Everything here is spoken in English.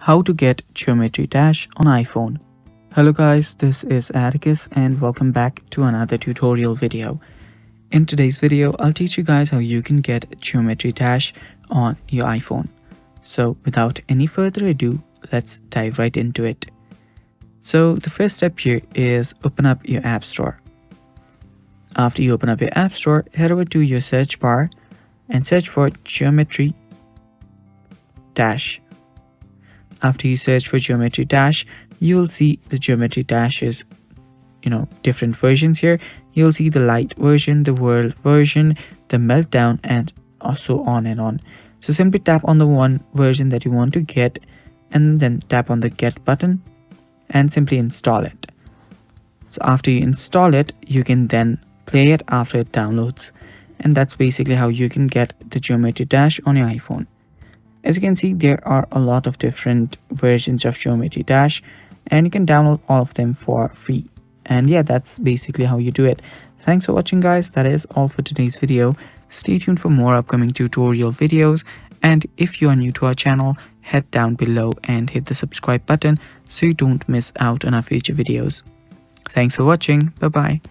How to get Geometry Dash on iPhone. Hello guys, this is Atticus and welcome back to another tutorial video. In today's video, I'll teach you guys how you can get Geometry Dash on your iPhone. So without any further ado, let's dive right into it. So the first step here is open up your App Store. After you open up your App Store, head over to your search bar and search for Geometry Dash. After you search for Geometry Dash, you will see the Geometry Dash's different versions here. You'll see the light version, the world version, the meltdown, and so on and on. So simply tap on the one version that you want to get and then tap on the get button and simply install it. So after you install it, you can then play it after it downloads. And that's basically how you can get the Geometry Dash on your iPhone. As you can see, there are a lot of different versions of Geometry Dash and you can download all of them for free. And yeah, that's basically how you do it. Thanks for watching guys. That is all for today's video. Stay tuned for more upcoming tutorial videos. And if you are new to our channel, head down below and hit the subscribe button so you don't miss out on our future videos. Thanks for watching. Bye bye.